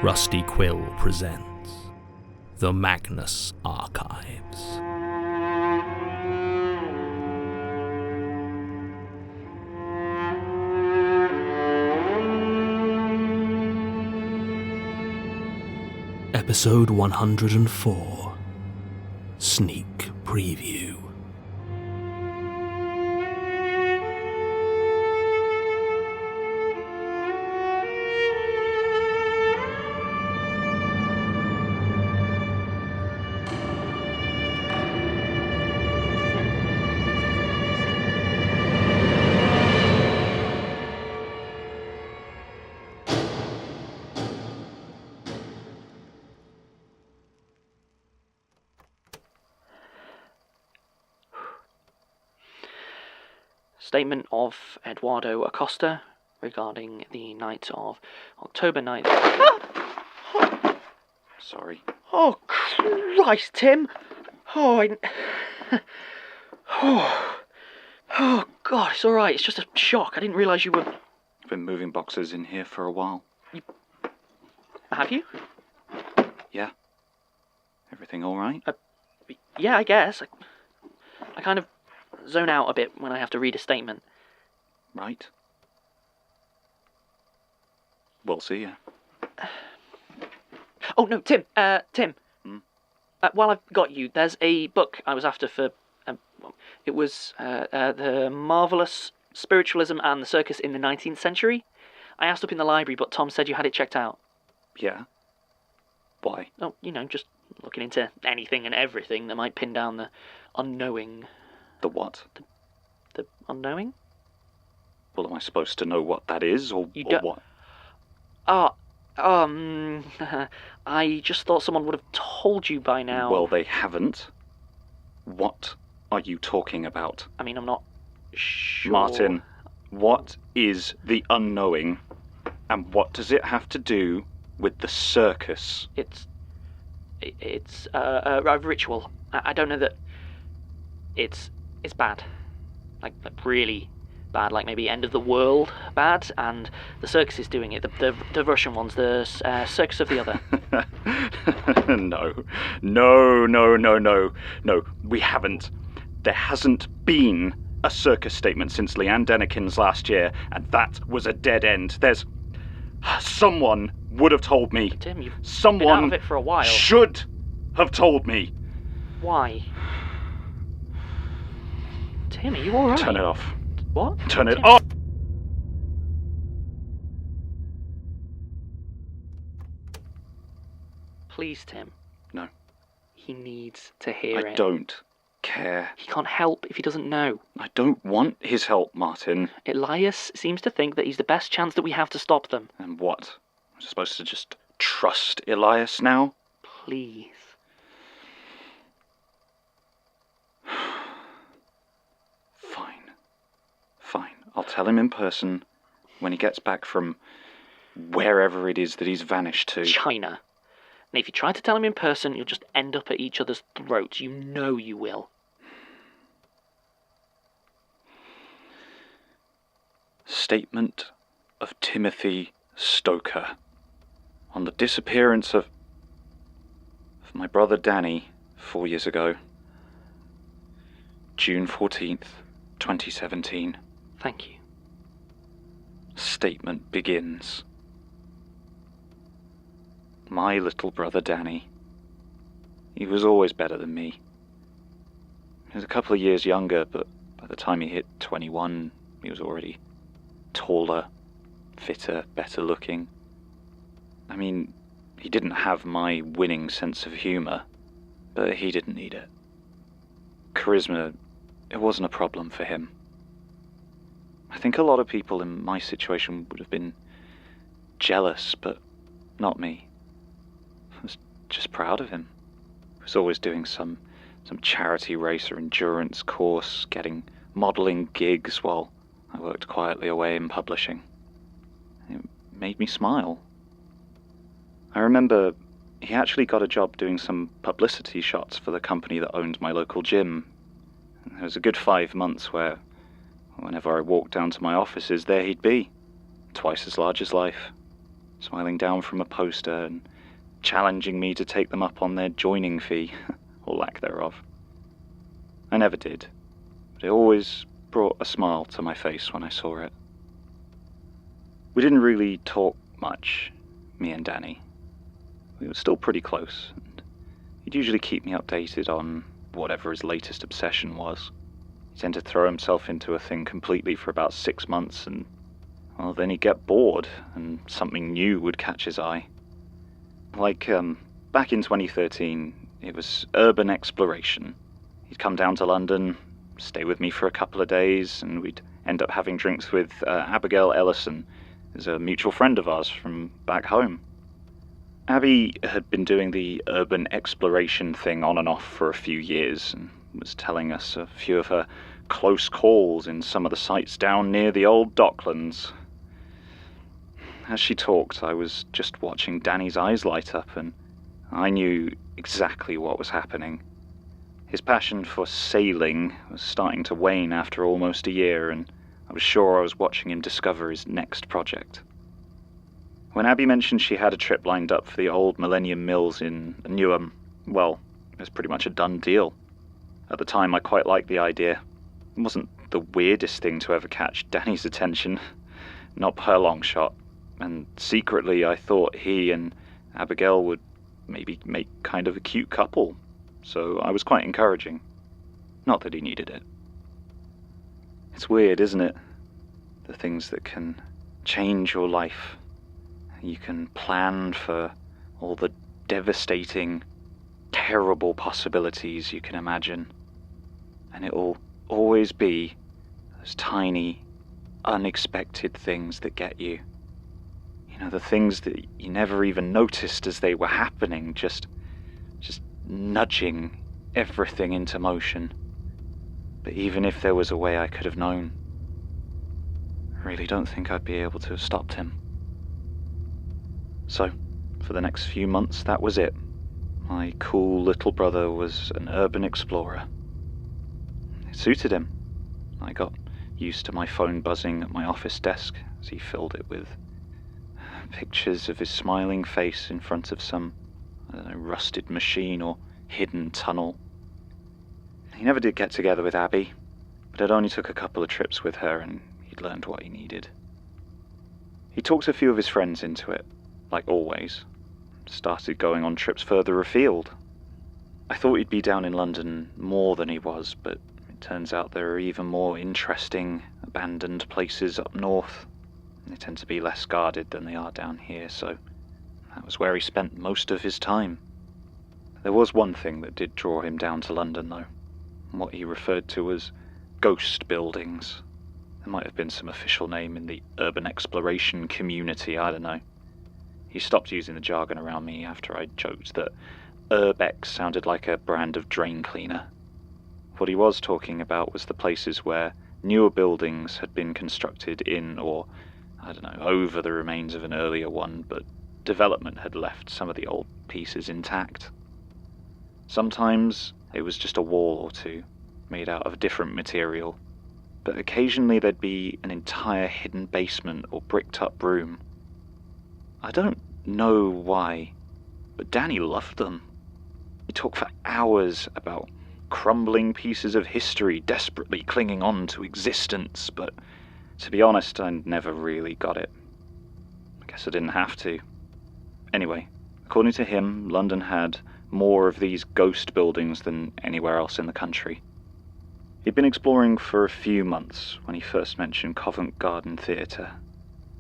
Rusty Quill presents the Magnus Archives. Episode 104, Sneak Preview. Statement of Eduardo Acosta regarding the night of October 9th. Sorry. Oh, Christ, Tim! Oh, God, it's alright. It's just a shock. I didn't realise you were... I've been moving boxes in here for a while. Have you? Yeah. Everything alright? Yeah, I guess. I kind of zone out a bit when I have to read a statement. Right. We'll see ya. Oh, no, Tim. Tim. Hmm? While I've got you, there's a book I was after for... it was The Marvellous Spiritualism and the Circus in the 19th Century. I asked up in the library, but Tom said you had it checked out. Yeah? Why? Oh, just looking into anything and everything that might pin down the unknowing. The what? The unknowing? Well, am I supposed to know what that is, or what? I just thought someone would have told you by now. Well, they haven't. What are you talking about? I mean, I'm not sure. Martin, what is the unknowing, and what does it have to do with the circus? It's a ritual. I don't know that it's bad. Like really bad, like maybe end of the world bad, and the circus is doing it. The Russian ones, the Circus of the Other. No, we haven't. There hasn't been a circus statement since Leanne Denikin's last year, and that was a dead end. Someone would have told me. Tim, you've Someone been out of it for a while. Should have told me. Why? Tim, are you alright? Turn it off. What? Turn it Tim? off! Please, Tim. No. He needs to hear it. I don't care. He can't help if he doesn't know. I don't want his help, Martin. Elias seems to think that he's the best chance that we have to stop them. And what? I'm supposed to just trust Elias now? Please. Fine. I'll tell him in person when he gets back from wherever it is that he's vanished to. China. And if you try to tell him in person, you'll just end up at each other's throats. You know you will. Statement of Timothy Stoker on the disappearance of my brother Danny 4 years ago. June 14th, 2017. Thank you. Statement begins. My little brother Danny. He was always better than me. He was a couple of years younger, but by the time he hit 21, he was already taller, fitter, better looking. I mean, he didn't have my winning sense of humour, but he didn't need it. Charisma, it wasn't a problem for him. I think a lot of people in my situation would have been jealous, but not me. I was just proud of him. He was always doing some charity race or endurance course, getting modelling gigs while I worked quietly away in publishing. It made me smile. I remember he actually got a job doing some publicity shots for the company that owned my local gym. There was a good 5 months where, whenever I walked down to my offices, there he'd be, twice as large as life. smiling down from a poster and challenging me to take them up on their joining fee, or lack thereof. I never did, but it always brought a smile to my face when I saw it. We didn't really talk much, me and Danny. We were still pretty close, and he'd usually keep me updated on whatever his latest obsession was. He tended to throw himself into a thing completely for about 6 months, and, well, then he'd get bored, and something new would catch his eye. Like, back in 2013, it was urban exploration. He'd come down to London, stay with me for a couple of days, and we'd end up having drinks with Abigail Ellison, who's a mutual friend of ours from back home. Abby had been doing the urban exploration thing on and off for a few years, and was telling us a few of her close calls in some of the sites down near the old Docklands. As she talked, I was just watching Danny's eyes light up, and I knew exactly what was happening. His passion for sailing was starting to wane after almost a year, and I was sure I was watching him discover his next project. When Abby mentioned she had a trip lined up for the old Millennium Mills in Newham, well, it was pretty much a done deal. At the time, I quite liked the idea. It wasn't the weirdest thing to ever catch Danny's attention, not by a long shot, and secretly I thought he and Abigail would maybe make kind of a cute couple, so I was quite encouraging. Not that he needed it. It's weird, isn't it? The things that can change your life. You can plan for all the devastating, terrible possibilities you can imagine, and it'll always be those tiny, unexpected things that get you. You know, the things that you never even noticed as they were happening, just nudging everything into motion. But even if there was a way I could have known, I really don't think I'd be able to have stopped him. So, for the next few months, that was it. My cool little brother was an urban explorer. It suited him. I got used to my phone buzzing at my office desk as he filled it with pictures of his smiling face in front of some, rusted machine or hidden tunnel. He never did get together with Abby, but it only took a couple of trips with her and he'd learned what he needed. He talked a few of his friends into it, like always. Started going on trips further afield. I thought he'd be down in London more than he was, but it turns out there are even more interesting, abandoned places up north. They tend to be less guarded than they are down here, so that was where he spent most of his time. There was one thing that did draw him down to London, though. What he referred to as ghost buildings. There might have been some official name in the urban exploration community, I don't know. He stopped using the jargon around me after I joked that Urbex sounded like a brand of drain cleaner. What he was talking about was the places where newer buildings had been constructed in or, over the remains of an earlier one, but development had left some of the old pieces intact. Sometimes it was just a wall or two, made out of a different material, but occasionally there'd be an entire hidden basement or bricked-up room. I don't know why, but Danny loved them. He talked for hours about crumbling pieces of history desperately clinging on to existence, but to be honest, I never really got it. I guess I didn't have to. Anyway, according to him, London had more of these ghost buildings than anywhere else in the country. He'd been exploring for a few months when he first mentioned Covent Garden Theatre.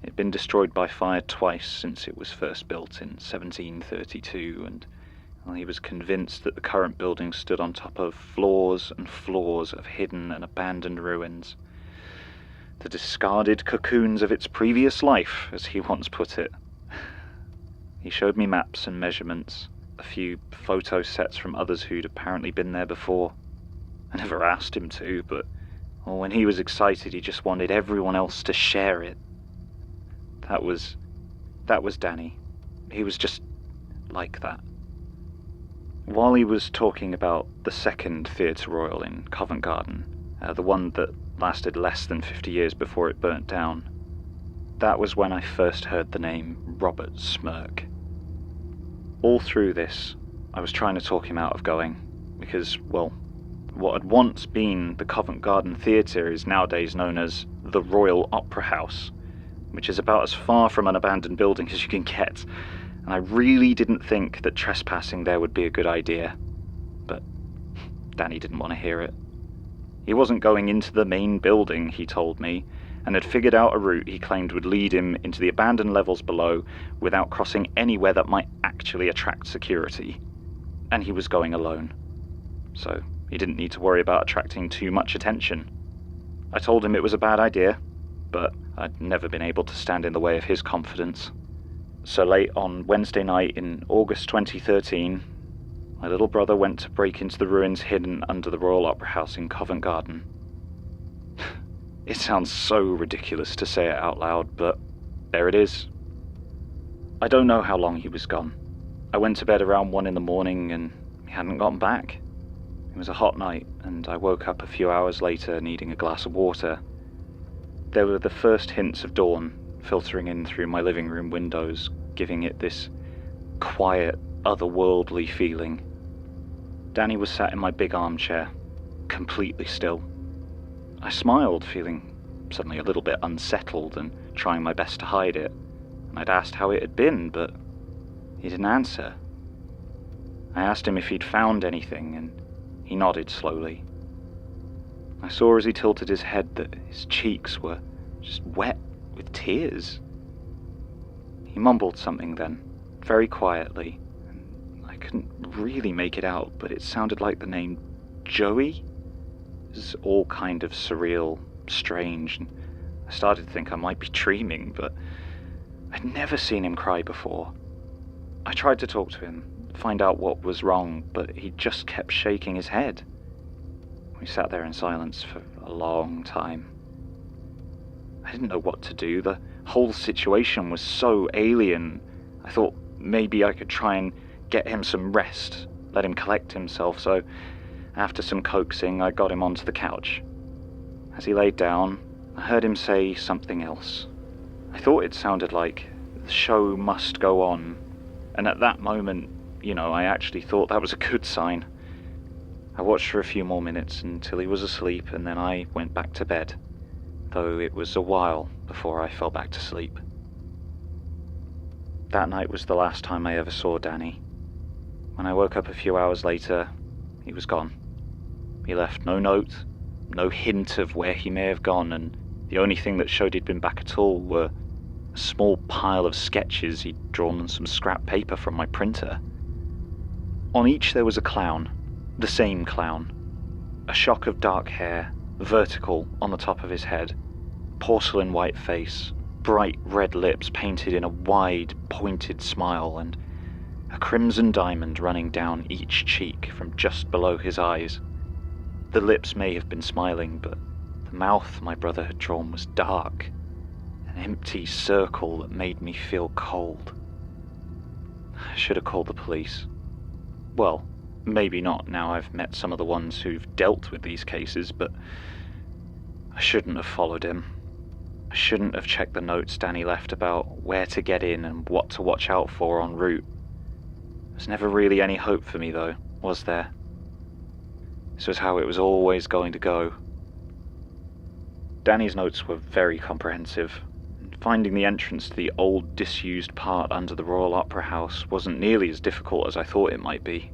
It had been destroyed by fire twice since it was first built in 1732, and he was convinced that the current building stood on top of floors and floors of hidden and abandoned ruins. The discarded cocoons of its previous life, as he once put it. He showed me maps and measurements, a few photo sets from others who'd apparently been there before. I never asked him to, but when he was excited, he just wanted everyone else to share it. That was Danny. He was just like that. While he was talking about the second Theatre Royal in Covent Garden, the one that lasted less than 50 years before it burnt down, That was when I first heard the name Robert Smirk. All through this, I was trying to talk him out of going, because, well, what had once been the Covent Garden Theatre is nowadays known as the Royal Opera House, which is about as far from an abandoned building as you can get, and I really didn't think that trespassing there would be a good idea. But Danny didn't want to hear it. He wasn't going into the main building, he told me, and had figured out a route he claimed would lead him into the abandoned levels below without crossing anywhere that might actually attract security. And he was going alone. So he didn't need to worry about attracting too much attention. I told him it was a bad idea, but I'd never been able to stand in the way of his confidence. So late on Wednesday night in August 2013, my little brother went to break into the ruins hidden under the Royal Opera House in Covent Garden. It sounds so ridiculous to say it out loud, but there it is. I don't know how long he was gone. I went to bed around 1 a.m. and he hadn't gotten back. It was a hot night, and I woke up a few hours later needing a glass of water. There were the first hints of dawn filtering in through my living room windows, giving it this quiet, otherworldly feeling. Danny was sat in my big armchair, completely still. I smiled, feeling suddenly a little bit unsettled and trying my best to hide it, and I'd asked how it had been, but he didn't answer. I asked him if he'd found anything, and he nodded slowly. I saw as he tilted his head that his cheeks were just wet with tears. He mumbled something then, very quietly, and I couldn't really make it out, but it sounded like the name Joey. It was all kind of surreal, strange, and I started to think I might be dreaming, but I'd never seen him cry before. I tried to talk to him, find out what was wrong, but he just kept shaking his head. We sat there in silence for a long time. I didn't know what to do. The whole situation was so alien. I thought maybe I could try and get him some rest, let him collect himself, so after some coaxing, I got him onto the couch. As he laid down, I heard him say something else. I thought it sounded like the show must go on, and at that moment, I actually thought that was a good sign. I watched for a few more minutes until he was asleep, and then I went back to bed, though it was a while before I fell back to sleep. That night was the last time I ever saw Danny. When I woke up a few hours later, he was gone. He left no note, no hint of where he may have gone, and the only thing that showed he'd been back at all were a small pile of sketches he'd drawn on some scrap paper from my printer. On each there was a clown, the same clown. A shock of dark hair, vertical on the top of his head, porcelain white face, bright red lips painted in a wide, pointed smile, and a crimson diamond running down each cheek from just below his eyes. The lips may have been smiling, but the mouth my brother had drawn was dark, an empty circle that made me feel cold. I should have called the police. Well, maybe not now I've met some of the ones who've dealt with these cases, but I shouldn't have followed him. I shouldn't have checked the notes Danny left about where to get in and what to watch out for en route. There's never really any hope for me though, was there? This was how it was always going to go. Danny's notes were very comprehensive. Finding the entrance to the old, disused part under the Royal Opera House wasn't nearly as difficult as I thought it might be.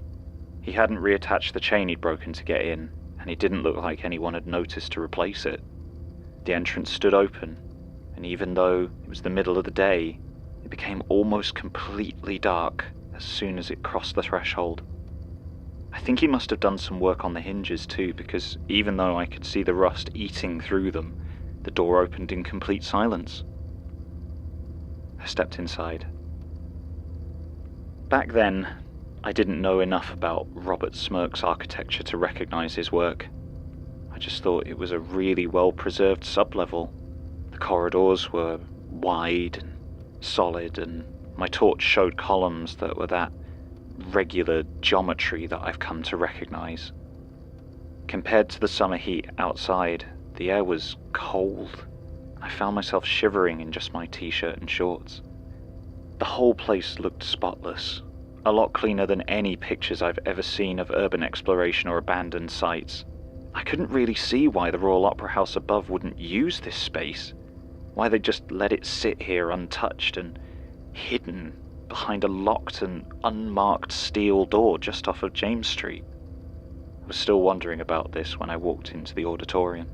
He hadn't reattached the chain he'd broken to get in, and it didn't look like anyone had noticed to replace it. The entrance stood open, and even though it was the middle of the day, it became almost completely dark as soon as it crossed the threshold. I think he must have done some work on the hinges too, because even though I could see the rust eating through them, the door opened in complete silence. I stepped inside. Back then, I didn't know enough about Robert Smirk's architecture to recognize his work. I just thought it was a really well-preserved sublevel. The corridors were wide and solid, and my torch showed columns that were that regular geometry that I've come to recognize. Compared to the summer heat outside, the air was cold. I found myself shivering in just my t-shirt and shorts. The whole place looked spotless, a lot cleaner than any pictures I've ever seen of urban exploration or abandoned sites. I couldn't really see why the Royal Opera House above wouldn't use this space, why they just let it sit here untouched and hidden behind a locked and unmarked steel door just off of James Street. I was still wondering about this when I walked into the auditorium.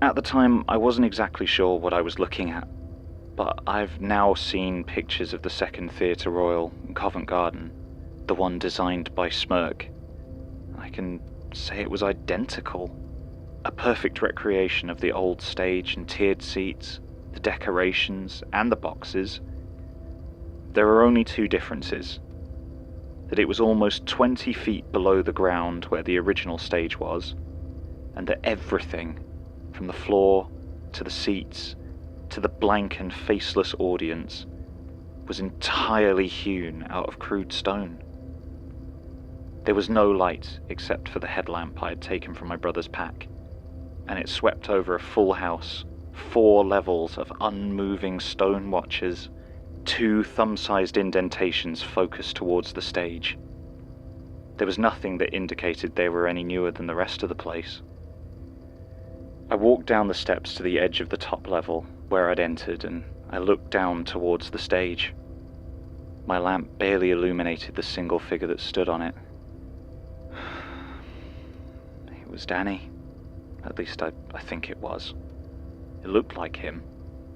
At the time, I wasn't exactly sure what I was looking at, but I've now seen pictures of the Second Theatre Royal in Covent Garden, the one designed by Smirk. I can say it was identical. A perfect recreation of the old stage and tiered seats, the decorations, and the boxes. There are only two differences. That it was almost 20 feet below the ground where the original stage was, and that everything, from the floor to the seats to the blank and faceless audience, was entirely hewn out of crude stone. There was no light except for the headlamp I had taken from my brother's pack, and it swept over a full house, 4 levels of unmoving stone watchers, 2 thumb-sized indentations focused towards the stage. There was nothing that indicated they were any newer than the rest of the place. I walked down the steps to the edge of the top level where I'd entered, and I looked down towards the stage. My lamp barely illuminated the single figure that stood on it. It was Danny. At least I think it was. It looked like him.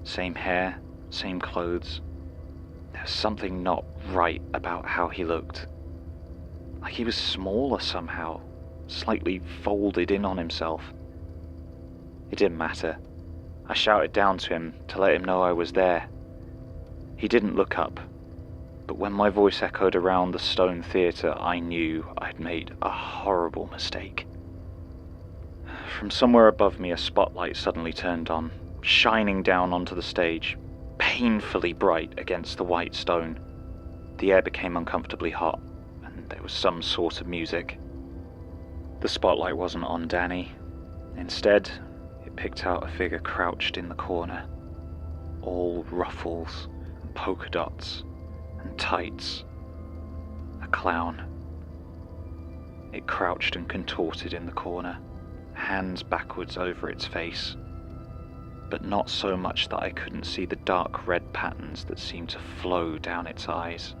Same hair, same clothes. There was something not right about how he looked. Like he was smaller somehow, slightly folded in on himself. It didn't matter. I shouted down to him to let him know I was there. He didn't look up, but when my voice echoed around the stone theatre, I knew I'd made a horrible mistake. From somewhere above me, a spotlight suddenly turned on, shining down onto the stage, painfully bright against the white stone. The air became uncomfortably hot, and there was some sort of music. The spotlight wasn't on Danny. Instead, it picked out a figure crouched in the corner, all ruffles and polka dots and tights. A clown. It crouched and contorted in the corner, hands backwards over its face, but not so much that I couldn't see the dark red patterns that seemed to flow down its eyes.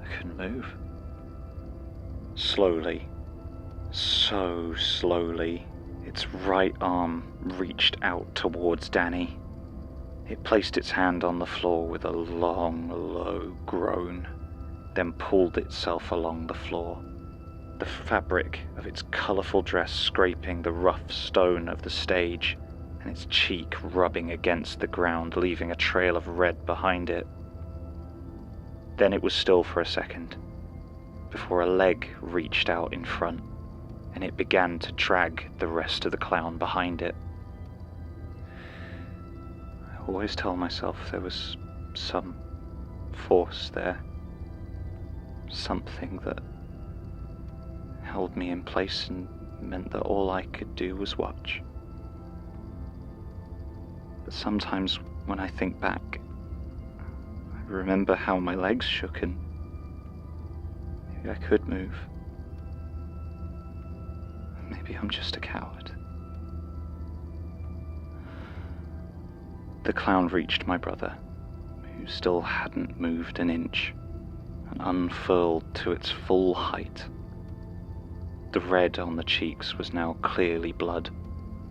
I couldn't move. Slowly, so slowly, its right arm reached out towards Danny. It placed its hand on the floor with a long, low groan, then pulled itself along the floor, the fabric of its colourful dress scraping the rough stone of the stage, and its cheek rubbing against the ground, leaving a trail of red behind it. Then it was still for a second, before a leg reached out in front, and it began to drag the rest of the clown behind it. I always tell myself there was some force there, something that held me in place and meant that all I could do was watch. But sometimes when I think back, I remember how my legs shook and maybe I could move. Maybe I'm just a coward. The clown reached my brother, who still hadn't moved an inch, and unfurled to its full height. The red on the cheeks was now clearly blood,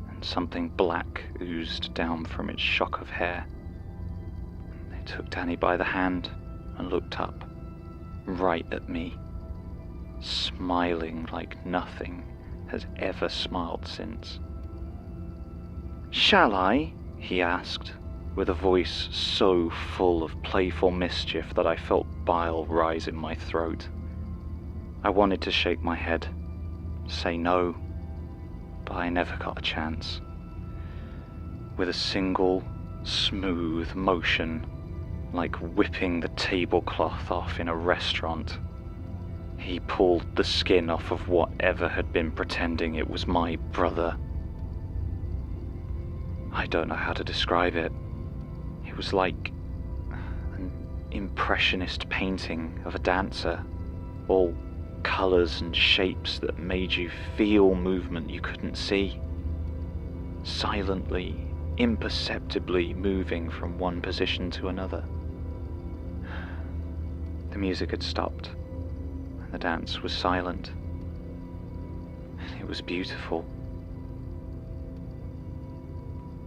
and something black oozed down from its shock of hair. They took Danny by the hand and looked up, right at me, smiling like nothing has ever smiled since. "Shall I?" he asked, with a voice so full of playful mischief that I felt bile rise in my throat. I wanted to shake my head, say no, but I never got a chance. With a single, smooth motion, like whipping the tablecloth off in a restaurant, he pulled the skin off of whatever had been pretending it was my brother. I don't know how to describe it. It was like an impressionist painting of a dancer, all colours and shapes that made you feel movement you couldn't see, silently, imperceptibly moving from one position to another. The music had stopped, and the dance was silent. It was beautiful.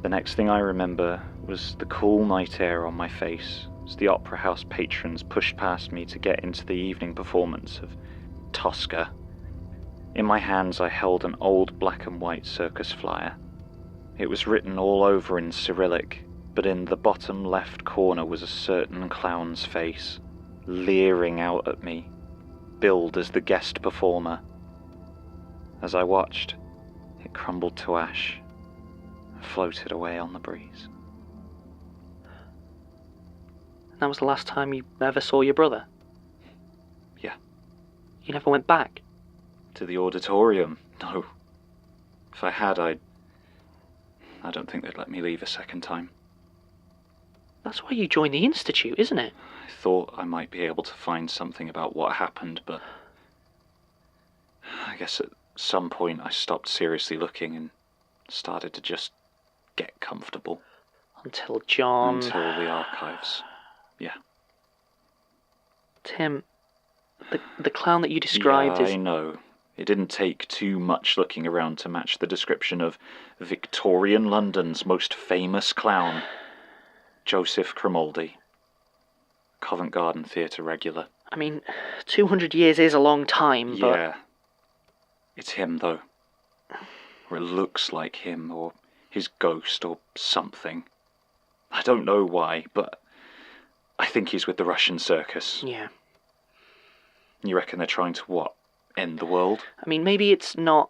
The next thing I remember was the cool night air on my face as the Opera House patrons pushed past me to get into the evening performance of Tosca. In my hands I held an old black and white circus flyer. It was written all over in Cyrillic, but in the bottom left corner was a certain clown's face, leering out at me, billed as the guest performer. As I watched, it crumbled to ash and floated away on the breeze. That was the last time you ever saw your brother? Yeah. You never went back? To the auditorium? No. If I had, I don't think they'd let me leave a second time. That's why you joined the Institute, isn't it? I thought I might be able to find something about what happened, but I guess at some point I stopped seriously looking and started to just get comfortable. Until John... Until the archives. Yeah. Tim, the clown that you described is... I know. It didn't take too much looking around to match the description of Victorian London's most famous clown, Joseph Cromaldi, Covent Garden Theatre regular. I mean, 200 years is a long time, but... Yeah. It's him, though. Or it looks like him, or his ghost, or something. I don't know why, but I think he's with the Russian circus. Yeah. You reckon they're trying to what? End the world? I mean, maybe it's not...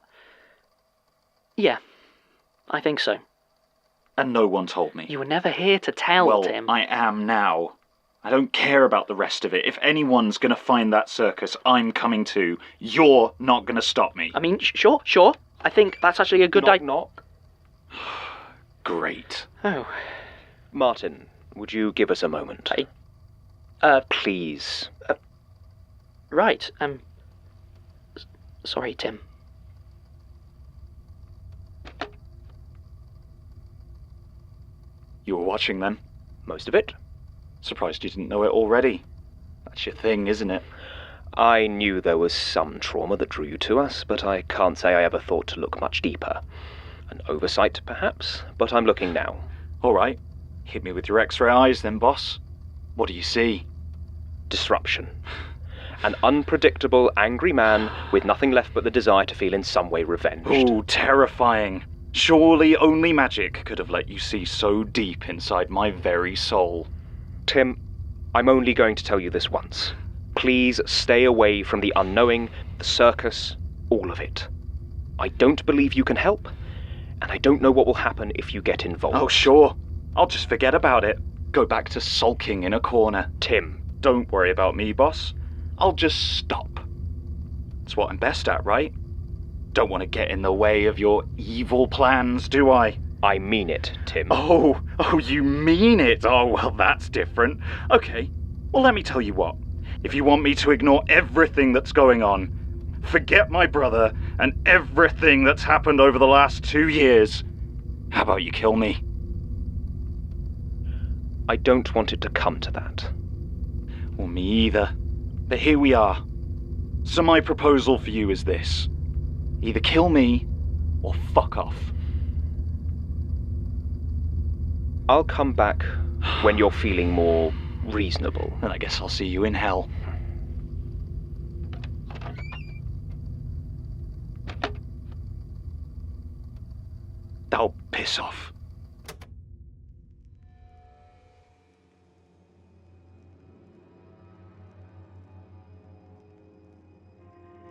Yeah, I think so. And no one told me. You were never here to tell, Tim. I am now. I don't care about the rest of it. If anyone's going to find that circus, I'm coming too. You're not going to stop me. I mean, sure. I think that's actually a good idea. Knock. Great. Oh. Martin, would you give us a moment? Please. Right, sorry, Tim. You were watching then? Most of it. Surprised you didn't know it already. That's your thing, isn't it? I knew there was some trauma that drew you to us, but I can't say I ever thought to look much deeper. An oversight, perhaps, but I'm looking now. All right. Hit me with your X-ray eyes then, boss. What do you see? Disruption. An unpredictable, angry man with nothing left but the desire to feel in some way revenged. Ooh, terrifying. Surely only magic could have let you see so deep inside my very soul. Tim, I'm only going to tell you this once. Please stay away from the Unknowing, the circus, all of it. I don't believe you can help, and I don't know what will happen if you get involved. Oh, sure. I'll just forget about it. Go back to sulking in a corner. Tim. Don't worry about me, boss. I'll just stop. It's what I'm best at, right? Don't want to get in the way of your evil plans, do I? I mean it, Tim. Oh, you mean it? Oh, well, that's different. Okay, well, let me tell you what. If you want me to ignore everything that's going on, forget my brother and everything that's happened over the last 2 years, how about you kill me? I don't want it to come to that. Well, me either. But here we are. So my proposal for you is this. Either kill me, or fuck off. I'll come back when you're feeling more reasonable. Then I guess I'll see you in hell. Oh, piss off.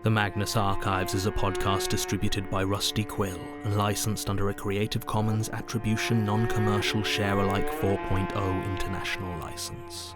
The Magnus Archives is a podcast distributed by Rusty Quill and licensed under a Creative Commons Attribution Non-Commercial Share-alike 4.0 International License.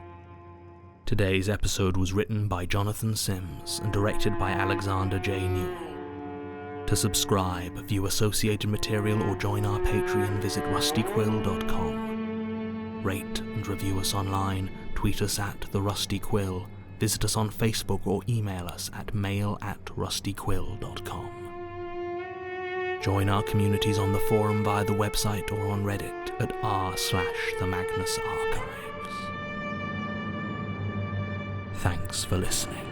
Today's episode was written by Jonathan Sims and directed by Alexander J. Newall. To subscribe, view associated material, or join our Patreon, visit rustyquill.com. Rate and review us online, tweet us at The Rusty Quill, visit us on Facebook, or email us at mail@rustyquill.com. Join our communities on the forum via the website or on Reddit at r/the Magnus Archives. Thanks for listening.